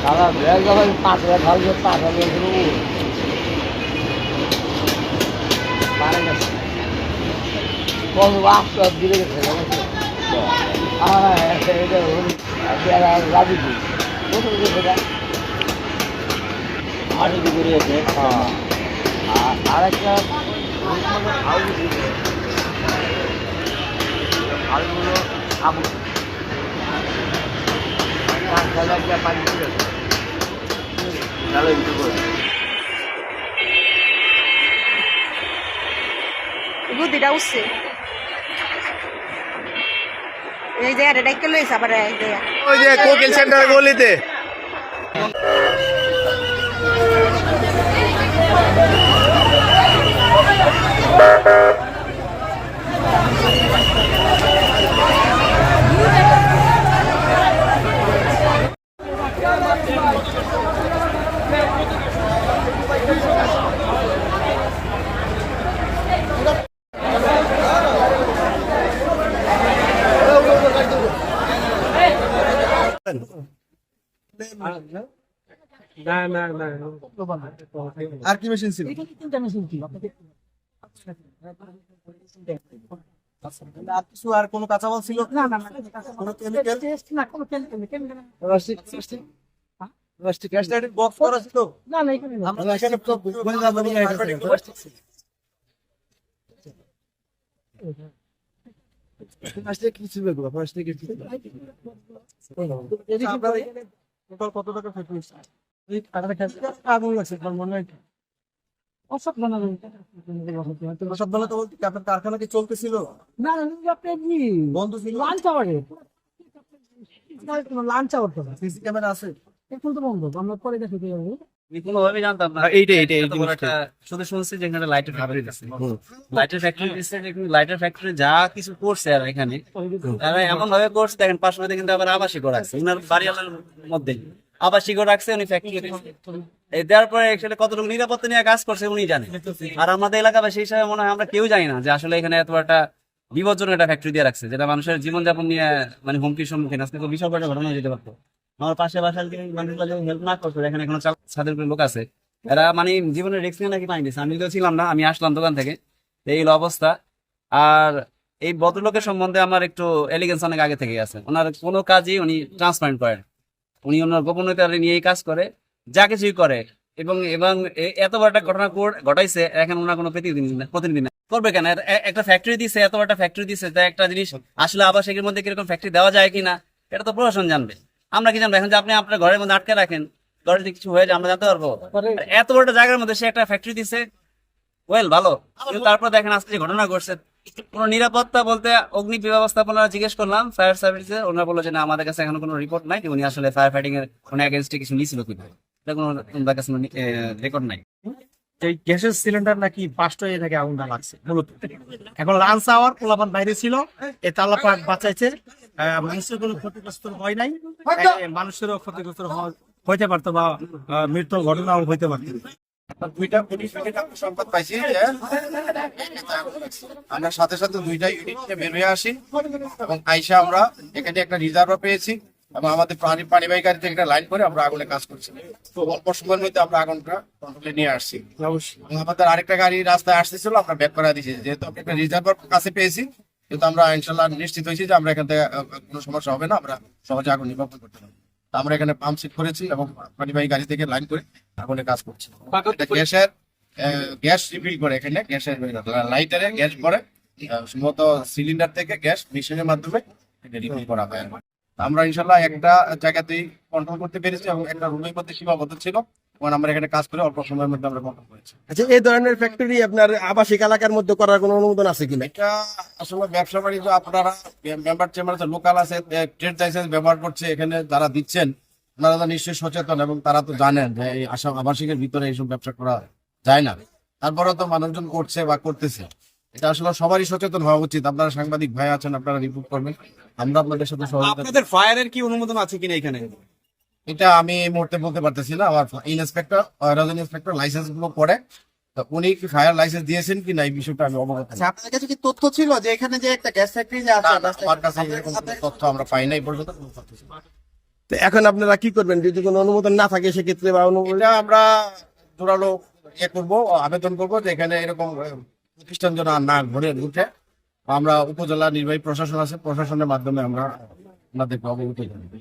দাদা ব্যাগ যখন 5,000 ঢালছে 5,000 শুরু পারে না কোন ওয়াক্ত দিলে গেছে এটা রাজি কি কোথাও সেটা আড়ি করে আছে আর একটা আলুগুলো আবু পানি দিয়ে বুদ্ধিটা উঠছে এই যে এটা ডাইকে লইছে আবার এই যে ওই যে কোকিল সেন্টার গলিতে আর কি মেশিন ছিল আর কিছু আর কোনো কাঁচামাল ছিল কোনো কেমিক্যাল বক্স করা ছিল আমরা এখানে তো কত টাকা আগুন লাগছে মনে হয় আপনার কারখানা কি চলতেছিল না আপনি বন্ধ ছিল লাঞ্চ আওয়ারে লাঞ্চ আওয়ার তো সিসি ক্যামেরা আছে এখন তো বন্ধ আমরা পরে দেখতে যাবো কোনোভাবে জানতাম না এইটা শুধু শুনছি যে এখানে লাইটের ফ্যাক্টরি আছে লাইটের ফ্যাক্টরি যা কিছু করছে আর এখানে তারা এমন ভাবে করছে দেখেন পাশে কিন্তু আবার আবাসিকও রাখছে উনার বাড়িওয়ালার মধ্যে আবাসিকও রাখছে উনি ফ্যাক্টরি দেওয়ার পরে আসলে কতটুকু নিরাপত্তা নিয়ে কাজ করছে উনি জানেন আর আমাদের এলাকাবাসী হিসাবে মনে হয় আমরা কেউ জানি না যে আসলে এখানে এত একটা বিপজ্জনক একটা ফ্যাক্টরি দিয়ে রাখছে যেটা মানুষের জীবনযাপন নিয়ে মানে হুমকির সম্মুখীন আজকে তো বিশাল একটা ঘটনা যেতে পারতো আমার পাশে বাসার মানুষগুলো হেল্প না করতো এখানে এখনো ছাদের লোক আছে এরা মানে জীবনের রিস্ক নিয়ে নাকি পাই দিচ্ছে আমি তো ছিলাম না আমি আসলাম দোকান থেকে এই হলো অবস্থা আর এই ভদ্রলোকের সম্বন্ধে আমার একটু এলিগেন্স অনেক আগে থেকে আছে ওনার কোনো কাজই উনি ট্রান্সপারেন্ট করেন উনি ওনার গোপনীয়তা নিয়েই কাজ করে যা কিছুই করে এবং এবং এত বড় একটা ঘটনা ঘটাইছে এখন ওনার কোনো প্রতিনিধি না করবে কেন একটা ফ্যাক্টরি দিছে এত বড় একটা ফ্যাক্টরি দিছে তাই একটা জিনিস আসলে আবাসিকের মধ্যে কিরকম ফ্যাক্টরি দেওয়া যায় কিনা এটা তো প্রশাসন জানবে আমরা কি জানবো এখন যে আপনি আপনার ঘরের মধ্যে আটকে রাখেন ঘরে যদি কিছু হয়ে যায় আমরা জানতে পারবো এত বড় জায়গার মধ্যে সে একটা ফ্যাক্টরি দিছে ওয়েল ভালো তারপর দেখেন আজকে যে ঘটনা ঘটছে কোনো নিরাপত্তা বলতে অগ্নি ব্যবস্থাপনা জিজ্ঞেস করলাম ফায়ার সার্ভিসে ওনারা বললো যে না আমাদের কাছে এখন কোনো রিপোর্ট নাই উনি আসলে ফায়ার ফাইটিং এর কোনো এগেনস্টে কিছু নিয়েছিল কিনা এটা কোনো ওনার কাছে রেকর্ড নাই এই গ্যাসের সিলিন্ডার নাকি পাঁচটা থেকে আগুনটা লাগছে মূলত এখন লাঞ্চ আওয়ার পোলাপান বাইরে ছিল এ তালা পাক বাঁচাইছে মানুষের কোনো ক্ষতিগ্রস্ত হয় নাই মানুষেরও ক্ষতিগ্রস্ত হইতে পারতো বা মৃত্যুর ঘটনাও হইতে পারতো দুইটা সংবাদ পাইছি যে আমরা সাথে সাথে দুইটা ইউনিট নিয়ে বের হয়ে আসি এবং আইসা আমরা এখানে একটা রিজার্ভ পেয়েছি এবং আমাদের পানিবাহী গাড়ি থেকে একটা লাইন করে আমরা আগুনে কাজ করছি তো অল্প সময়ের মধ্যে আমরা আগুনটা কন্ট্রোলে নিয়ে আসছি আমাদের আরেকটা গাড়ি রাস্তায় আসতেছিল আমরা ব্যাক করে দিয়েছি যেহেতু একটা রিজার্ভ কাছে পেয়েছি কিন্তু আমরা ইনশাল্লাহ নিশ্চিত হয়েছি যে আমরা এখান থেকে কোনো সমস্যা হবে না আমরা সহজে আগুন নির্বাপন করতে পারবো আমরা এখানে পাম্প সেট করেছি এবং পানিবাহী গাড়ি থেকে লাইন করে আগুনে কাজ করছি গ্যাসের গ্যাস রিফিল করে এখানে গ্যাসের লাইটারে গ্যাস ভরে সম্ভবত সিলিন্ডার থেকে গ্যাস মেশিনের মাধ্যমে রিফিল করা হয় আমরা ইনশাল্লাহ একটা জায়গাতেই কন্ট্রোল করতে পেরেছি এবং একটা রুমের মধ্যে সীমাবদ্ধ ছিল এবং আমরা এখানে কাজ করে অল্প সময়ের মধ্যে আমরা কন্ট্রোল করেছি। আচ্ছা এই ধরনের ফ্যাক্টরি আপনার আবাসিক এলাকার মধ্যে করার কোনো অনুমোদন আছে কিনা? এটা আসলে ব্যবসা বাণিজ্য আপনারা মেম্বার চেম্বার লোকাল আছে ট্রেড লাইসেন্স ব্যবহার করছে এখানে যারা দিচ্ছেন ওনারা তো নিশ্চয়ই সচেতন এবং তারা তো জানেন যে এই আবাসিকের ভিতরে এইসব ব্যবসা করা যায় না তারপরে তো মানুষজন করছে বা করতেছে এটা আসলে সবারই সচেতন হওয়া উচিত আপনারা সাংবাদিক ভাই আছেন আপনারা রিপোর্ট করবেন আমরা আপনাদের সাথে আপনাদের ফায়ারের কি অনুমোদন আছে কিনা এখানে? এটা আমি এই মুহূর্তে বলতে পারতেছি না আমার ইন্সপেক্টর রেভিনিউ ইন্সপেক্টর লাইসেন্স গুলো করে তো উনি কি ফায়ার লাইসেন্স দিয়েছেন কি না এই বিষয়টা আমি অবগত আচ্ছা আপনার কাছে কি তথ্য ছিল যে এখানে যে একটা গ্যাস ফ্যাক্টরি যে আছে আমার কাছে এরকম তথ্য আমরা পাই না এই পর্যন্ত। তো এখন আপনারা কি করবেন যদি কোনো অনুমোদন না থাকে সেক্ষেত্রে বা অনুমোদন এটা আমরা জোরালো করবো, আবেদন করবো যে এখানে এরকম প্রতিষ্ঠান যেন আর না ঘুরে উঠে। আমরা উপজেলা নির্বাহী প্রশাসন আছে, প্রশাসনের মাধ্যমে আমরা ওনাদেরকে অবগত করবো।